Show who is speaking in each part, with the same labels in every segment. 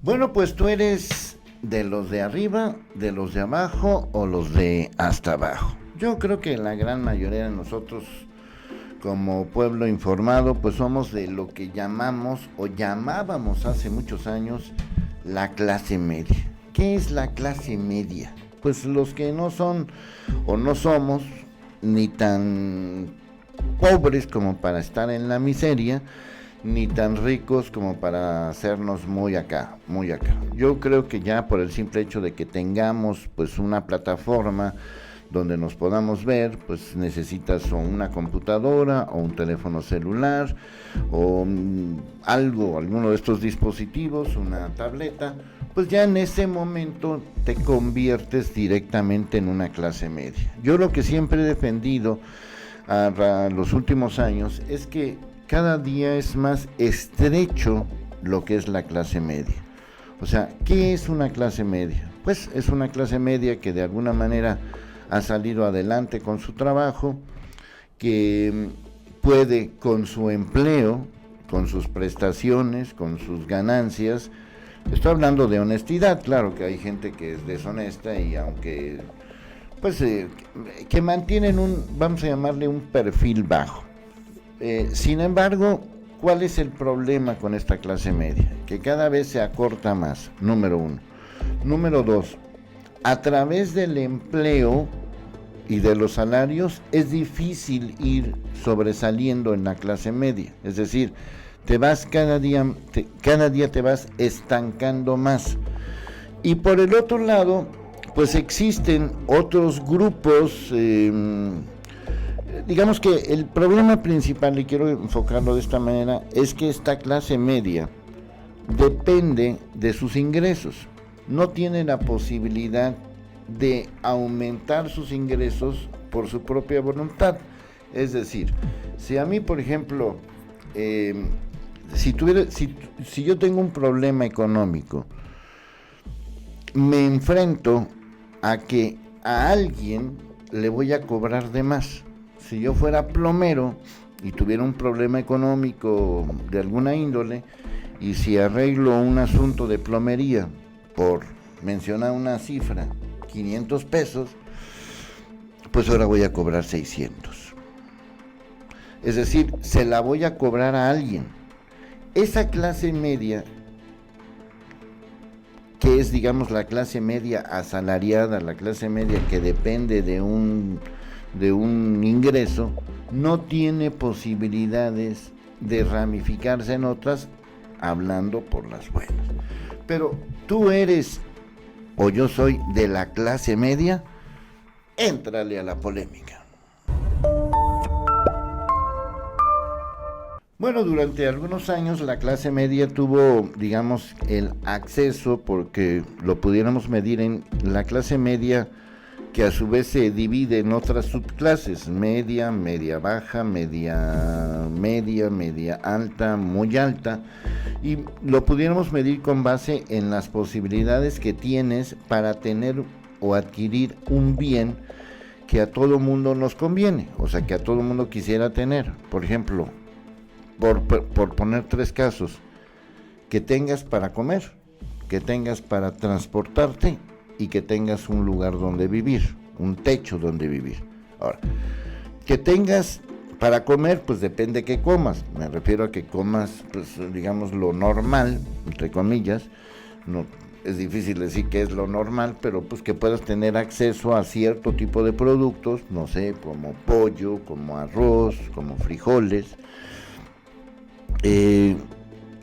Speaker 1: Bueno, pues tú eres de los de arriba, de los de abajo o los de hasta abajo. Yo creo que la gran mayoría de nosotros, como pueblo informado, pues somos de lo que llamamos o llamábamos hace muchos años la clase media. ¿Qué es la clase media? Pues los que no son o no somos ni tan pobres como para estar en la miseria, ni tan ricos como para hacernos muy acá, muy acá. Yo creo que ya por el simple hecho de que tengamos pues una plataforma donde nos podamos ver, pues necesitas o una computadora o un teléfono celular o alguno de estos dispositivos, una tableta, pues ya en ese momento te conviertes directamente en una clase media. Yo lo que siempre he defendido a los últimos años es que cada día es más estrecho lo que es la clase media. O sea, ¿qué es una clase media? Pues es una clase media que de alguna manera ha salido adelante con su trabajo, que puede con su empleo, con sus prestaciones, con sus ganancias, estoy hablando de honestidad, claro que hay gente que es deshonesta y aunque, pues, que mantienen vamos a llamarle un perfil bajo. Sin embargo, ¿cuál es el problema con esta clase media? Que cada vez se acorta más, número uno. Número dos, a través del empleo y de los salarios es difícil ir sobresaliendo en la clase media. Es decir, te vas cada día te vas estancando más. Y por el otro lado, pues existen otros grupos, digamos que el problema principal, y quiero enfocarlo de esta manera, es que esta clase media depende de sus ingresos. No tiene la posibilidad de aumentar sus ingresos por su propia voluntad. Es decir, si a mí, por ejemplo, si yo tengo un problema económico, me enfrento a que a alguien le voy a cobrar de más. Si yo fuera plomero y tuviera un problema económico de alguna índole, y si arreglo un asunto de plomería, por mencionar una cifra, 500 pesos, pues ahora voy a cobrar 600. Es decir, se la voy a cobrar a alguien. Esa clase media, que es, digamos, la clase media asalariada, la clase media que depende de un ingreso, no tiene posibilidades de ramificarse en otras, hablando por las buenas. Pero tú eres, o yo soy, de la clase media, éntrale a la polémica. Bueno, durante algunos años la clase media tuvo, digamos, el acceso, porque lo pudiéramos medir en la clase media, que a su vez se divide en otras subclases: media, media baja, media alta, muy alta, y lo pudiéramos medir con base en las posibilidades que tienes para tener o adquirir un bien que a todo mundo nos conviene, o sea, que a todo mundo quisiera tener. Por ejemplo, por poner tres casos: que tengas para comer, que tengas para transportarte y que tengas un lugar donde vivir, un techo donde vivir. Ahora, que tengas para comer, pues depende qué comas. Me refiero a que comas, pues digamos, lo normal, entre comillas. No, es difícil decir qué es lo normal, pero pues que puedas tener acceso a cierto tipo de productos, no sé, como pollo, como arroz, como frijoles.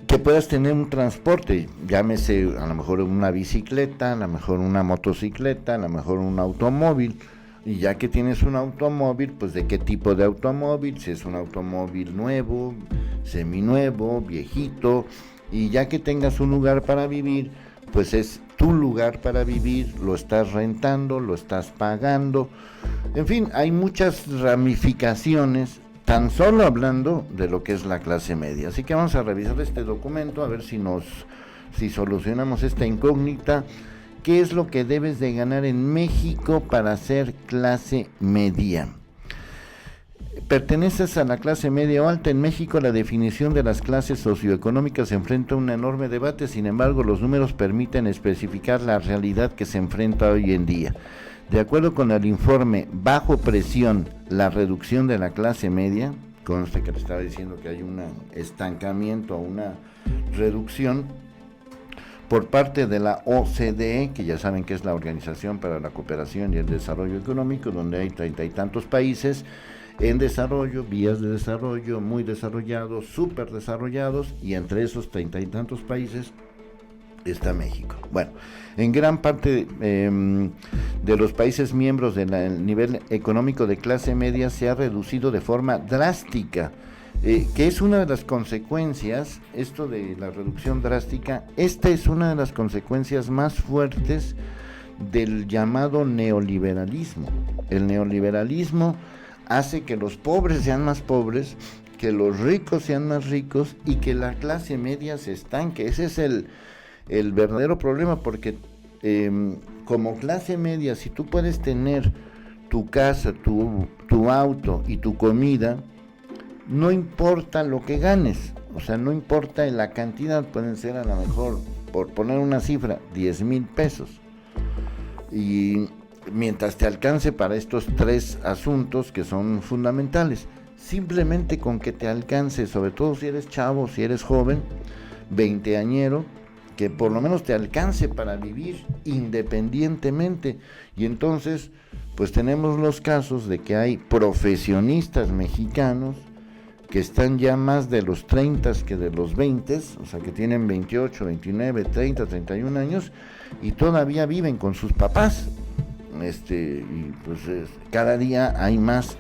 Speaker 1: Que puedas tener un transporte, llámese a lo mejor una bicicleta, a lo mejor una motocicleta, a lo mejor un automóvil. Y ya que tienes un automóvil, pues de qué tipo de automóvil, si es un automóvil nuevo, seminuevo, viejito. Y ya que tengas un lugar para vivir, pues es tu lugar para vivir, lo estás rentando, lo estás pagando. En fin, hay muchas ramificaciones, tan solo hablando de lo que es la clase media. Así que vamos a revisar este documento, a ver si solucionamos esta incógnita. ¿Qué es lo que debes de ganar en México para ser clase media? ¿Perteneces a la clase media o alta? En México la definición de las clases socioeconómicas se enfrenta a un enorme debate, sin embargo los números permiten especificar la realidad que se enfrenta hoy en día. De acuerdo con el informe Bajo Presión, la reducción de la clase media, conste que le estaba diciendo que hay un estancamiento o una reducción por parte de la OCDE, que ya saben que es la Organización para la Cooperación y el Desarrollo Económico, donde hay 30 y tantos países en desarrollo, vías de desarrollo, muy desarrollados, súper desarrollados, y entre esos 30 y tantos países está México. Bueno, en gran parte de los países miembros del nivel económico de clase media se ha reducido de forma drástica, que es una de las consecuencias, esto de la reducción drástica, esta es una de las consecuencias más fuertes del llamado neoliberalismo. El neoliberalismo hace que los pobres sean más pobres, que los ricos sean más ricos y que la clase media se estanque. Ese es el verdadero problema, porque como clase media, si tú puedes tener tu casa, tu auto y tu comida, no importa lo que ganes, o sea, no importa la cantidad, pueden ser a lo mejor, por poner una cifra, 10,000 pesos. Y mientras te alcance para estos tres asuntos que son fundamentales, simplemente con que te alcance, sobre todo si eres chavo, si eres joven, veinteañero, que por lo menos te alcance para vivir independientemente. Y entonces, pues tenemos los casos de que hay profesionistas mexicanos que están ya más de los 30 que de los 20, o sea que tienen 28, 29, 30, 31 años y todavía viven con sus papás. Y pues cada día hay más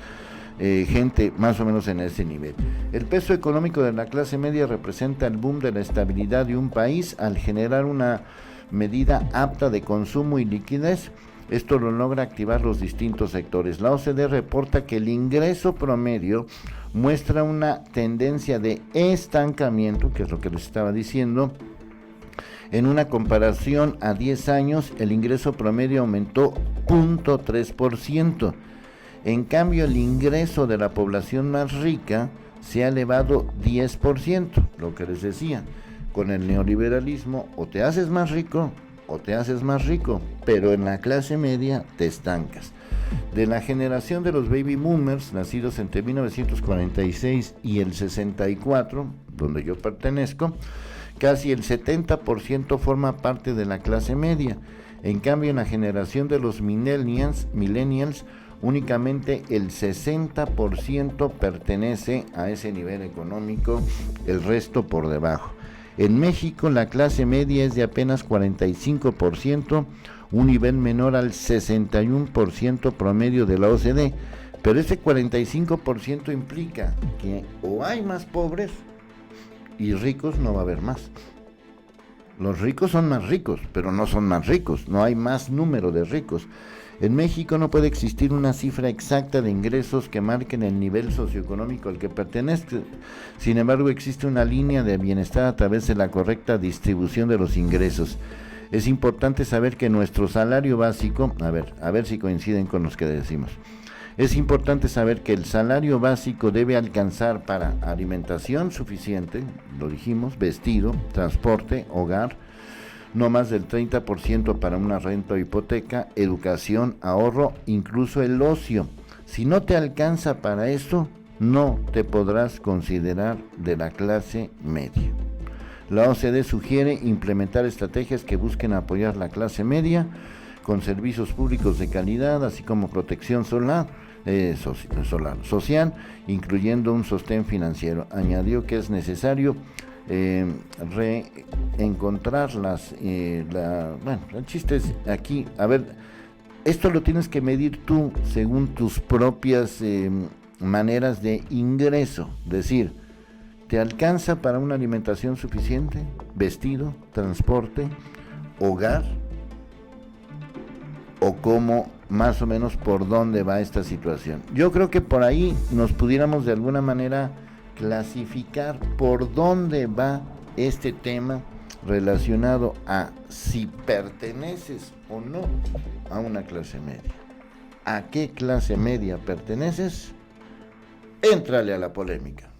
Speaker 1: gente más o menos en ese nivel. El peso económico de la clase media representa el boom de la estabilidad de un país al generar una medida apta de consumo y liquidez. Esto lo logra activar los distintos sectores. La OCDE reporta que el ingreso promedio muestra una tendencia de estancamiento, que es lo que les estaba diciendo. En una comparación a 10 años, el ingreso promedio aumentó 0.3%. En cambio, el ingreso de la población más rica se ha elevado 10%, lo que les decía. Con el neoliberalismo, o te haces más rico, o te haces más rico, pero en la clase media te estancas. De la generación de los baby boomers, nacidos entre 1946 y el 64, donde yo pertenezco, casi el 70% forma parte de la clase media. En cambio, en la generación de los millennials, únicamente el 60% pertenece a ese nivel económico, el resto por debajo. En México la clase media es de apenas 45%, un nivel menor al 61% promedio de la OCDE, pero ese 45% implica que o hay más pobres y ricos no va a haber más. Los ricos son más ricos, pero no son más ricos, no hay más número de ricos. En México no puede existir una cifra exacta de ingresos que marquen el nivel socioeconómico al que pertenece. Sin embargo, existe una línea de bienestar a través de la correcta distribución de los ingresos. Es importante saber que nuestro salario básico, a ver si coinciden con los que decimos. Es importante saber que el salario básico debe alcanzar para alimentación suficiente, lo dijimos, vestido, transporte, hogar, no más del 30% para una renta o hipoteca, educación, ahorro, incluso el ocio. Si no te alcanza para eso, no te podrás considerar de la clase media. La OCDE sugiere implementar estrategias que busquen apoyar la clase media con servicios públicos de calidad, así como protección social, incluyendo un sostén financiero. Añadió que es necesario reencontrarlas. Bueno, el chiste es aquí, a ver, esto lo tienes que medir tú según tus propias maneras de ingreso, decir, ¿te alcanza para una alimentación suficiente, vestido, transporte, hogar? ¿O cómo, más o menos, por dónde va esta situación? Yo creo que por ahí nos pudiéramos de alguna manera clasificar por dónde va este tema relacionado a si perteneces o no a una clase media. ¿A qué clase media perteneces? éntrale a la polémica.